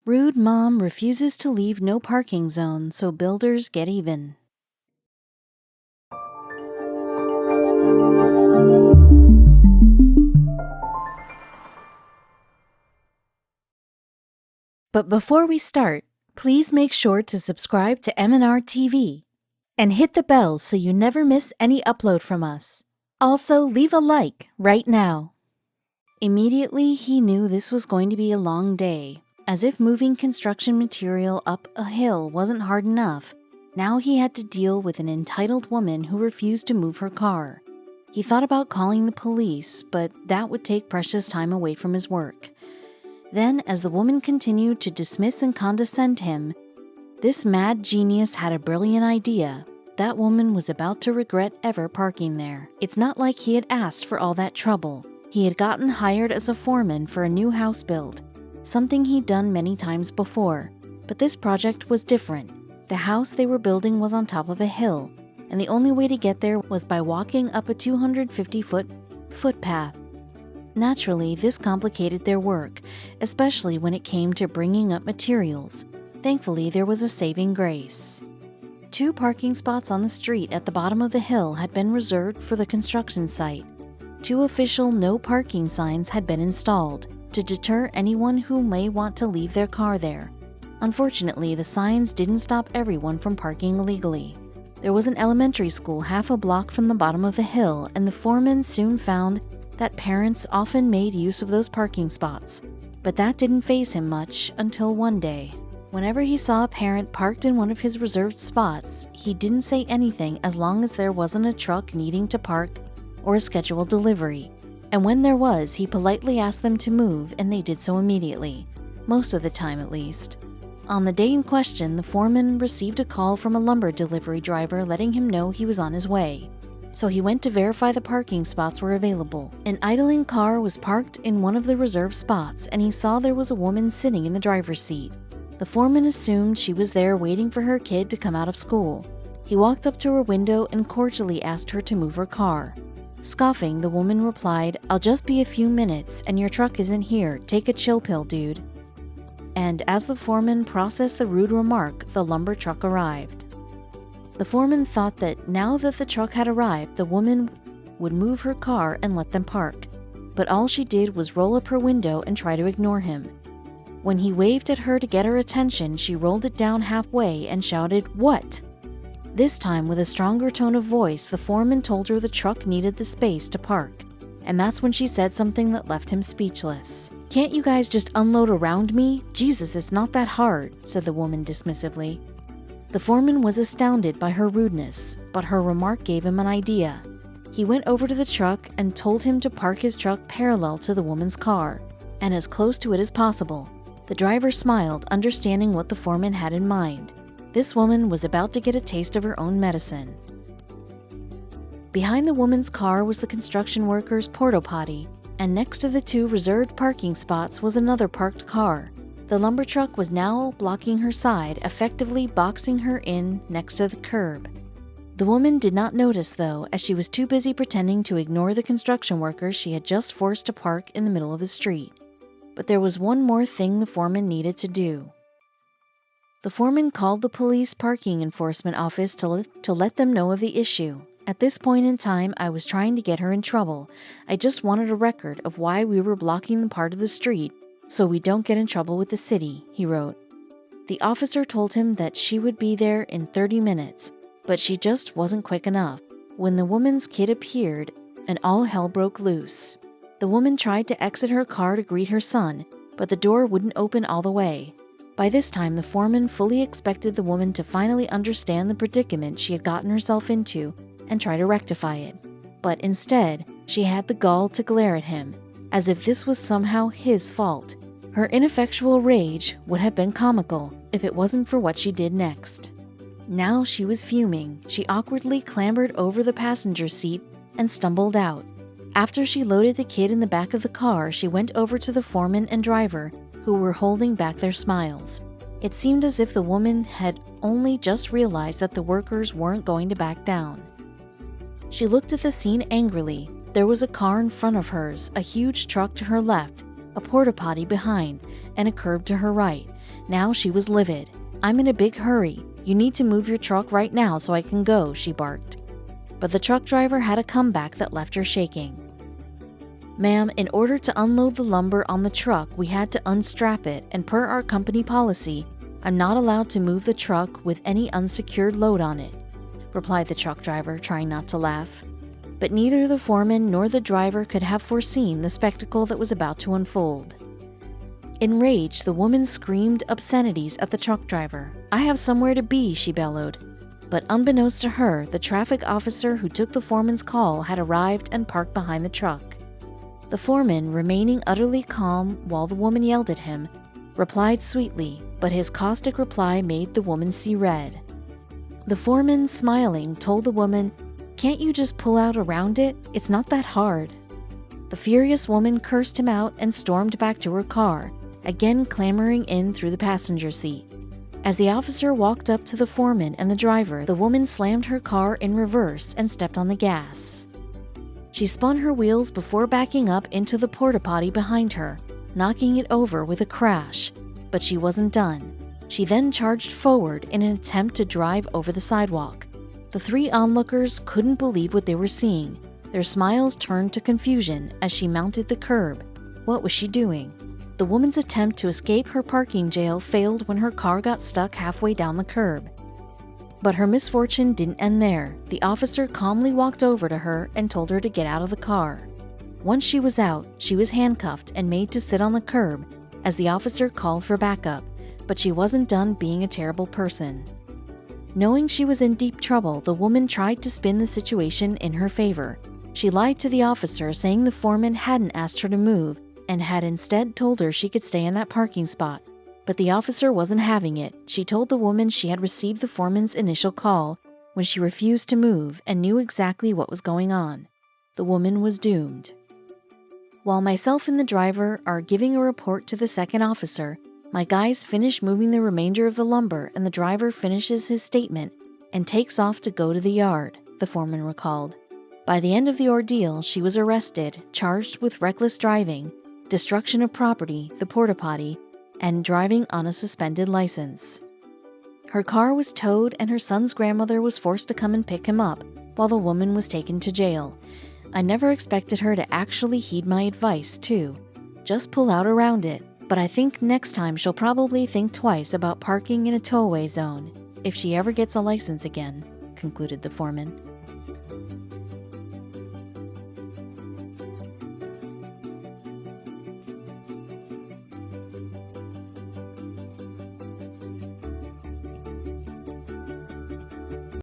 Rude mom refuses to leave no parking zone, so builders get even. But before we start, please make sure to subscribe to m&rtv and hit the bell so you never miss any upload from us. Also, leave a like right now. Immediately, he knew this was going to be a long day. As if moving construction material up a hill wasn't hard enough, now he had to deal with an entitled woman who refused to move her car. He thought about calling the police, but that would take precious time away from his work. Then, as the woman continued to dismiss and condescend him, this mad genius had a brilliant idea. That woman was about to regret ever parking there. It's not like he had asked for all that trouble. He had gotten hired as a foreman for a new house build, something he'd done many times before. But this project was different. The house they were building was on top of a hill, and the only way to get there was by walking up a 250-foot footpath. Naturally, this complicated their work, especially when it came to bringing up materials. Thankfully, there was a saving grace. 2 parking spots on the street at the bottom of the hill had been reserved for the construction site. 2 official no parking signs had been installed to deter anyone who may want to leave their car there. Unfortunately, the signs didn't stop everyone from parking illegally. There was an elementary school half a block from the bottom of the hill, and the foreman soon found that parents often made use of those parking spots. But that didn't faze him much until one day. Whenever he saw a parent parked in one of his reserved spots, he didn't say anything as long as there wasn't a truck needing to park or a scheduled delivery. And when there was, he politely asked them to move, and they did so immediately, most of the time at least. On the day in question, the foreman received a call from a lumber delivery driver letting him know he was on his way. So he went to verify the parking spots were available. An idling car was parked in one of the reserved spots, and he saw there was a woman sitting in the driver's seat. The foreman assumed she was there waiting for her kid to come out of school. He walked up to her window and cordially asked her to move her car. Scoffing, the woman replied, "I'll just be a few minutes, and your truck isn't here. Take a chill pill, dude." And as the foreman processed the rude remark, the lumber truck arrived. The foreman thought that now that the truck had arrived, the woman would move her car and let them park. But all she did was roll up her window and try to ignore him. When he waved at her to get her attention, she rolled it down halfway and shouted, "What?" This time, with a stronger tone of voice, the foreman told her the truck needed the space to park. And that's when she said something that left him speechless. "Can't you guys just unload around me? Jesus, it's not that hard," said the woman dismissively. The foreman was astounded by her rudeness, but her remark gave him an idea. He went over to the truck and told him to park his truck parallel to the woman's car, and as close to it as possible. The driver smiled, understanding what the foreman had in mind. This woman was about to get a taste of her own medicine. Behind the woman's car was the construction worker's porta potty, and next to the 2 reserved parking spots was another parked car. The lumber truck was now blocking her side, effectively boxing her in next to the curb. The woman did not notice, though, as she was too busy pretending to ignore the construction workers she had just forced to park in the middle of the street. But there was one more thing the foreman needed to do. The foreman called the police parking enforcement office to let them know of the issue. "At this point in time, I was trying to get her in trouble. I just wanted a record of why we were blocking the part of the street so we don't get in trouble with the city," he wrote. The officer told him that she would be there in 30 minutes, but she just wasn't quick enough. When the woman's kid appeared, and all hell broke loose. The woman tried to exit her car to greet her son, but the door wouldn't open all the way. By this time, the foreman fully expected the woman to finally understand the predicament she had gotten herself into and try to rectify it. But instead, she had the gall to glare at him, as if this was somehow his fault. Her ineffectual rage would have been comical if it wasn't for what she did next. Now she was fuming. She awkwardly clambered over the passenger seat and stumbled out. After she loaded the kid in the back of the car, she went over to the foreman and driver, who were holding back their smiles. It seemed as if the woman had only just realized that the workers weren't going to back down. She looked at the scene angrily. There was a car in front of hers, a huge truck to her left, a porta potty behind, and a curb to her right. Now she was livid. "I'm in a big hurry. You need to move your truck right now so I can go," she barked. But the truck driver had a comeback that left her shaking. "Ma'am, in order to unload the lumber on the truck, we had to unstrap it, and per our company policy, I'm not allowed to move the truck with any unsecured load on it," replied the truck driver, trying not to laugh. But neither the foreman nor the driver could have foreseen the spectacle that was about to unfold. Enraged, the woman screamed obscenities at the truck driver. "I have somewhere to be," she bellowed. But unbeknownst to her, the traffic officer who took the foreman's call had arrived and parked behind the truck. The foreman, remaining utterly calm while the woman yelled at him, replied sweetly, but his caustic reply made the woman see red. The foreman, smiling, told the woman, "Can't you just pull out around it? It's not that hard." The furious woman cursed him out and stormed back to her car, again clambering in through the passenger seat. As the officer walked up to the foreman and the driver, the woman slammed her car in reverse and stepped on the gas. She spun her wheels before backing up into the porta potty behind her, knocking it over with a crash. But she wasn't done. She then charged forward in an attempt to drive over the sidewalk. The three onlookers couldn't believe what they were seeing. Their smiles turned to confusion as she mounted the curb. What was she doing? The woman's attempt to escape her parking jail failed when her car got stuck halfway down the curb. But her misfortune didn't end there. The officer calmly walked over to her and told her to get out of the car. Once she was out, she was handcuffed and made to sit on the curb as the officer called for backup, but she wasn't done being a terrible person. Knowing she was in deep trouble, the woman tried to spin the situation in her favor. She lied to the officer, saying the foreman hadn't asked her to move and had instead told her she could stay in that parking spot. But the officer wasn't having it. She told the woman she had received the foreman's initial call when she refused to move and knew exactly what was going on. The woman was doomed. While myself and the driver are giving a report to the second officer, my guys finish moving the remainder of the lumber and the driver finishes his statement and takes off to go to the yard, the foreman recalled. By the end of the ordeal, she was arrested, charged with reckless driving, destruction of property, the porta potty, and driving on a suspended license. Her car was towed and her son's grandmother was forced to come and pick him up while the woman was taken to jail. I never expected her to actually heed my advice, too. Just pull out around it, but I think next time she'll probably think twice about parking in a towaway zone if she ever gets a license again, concluded the foreman.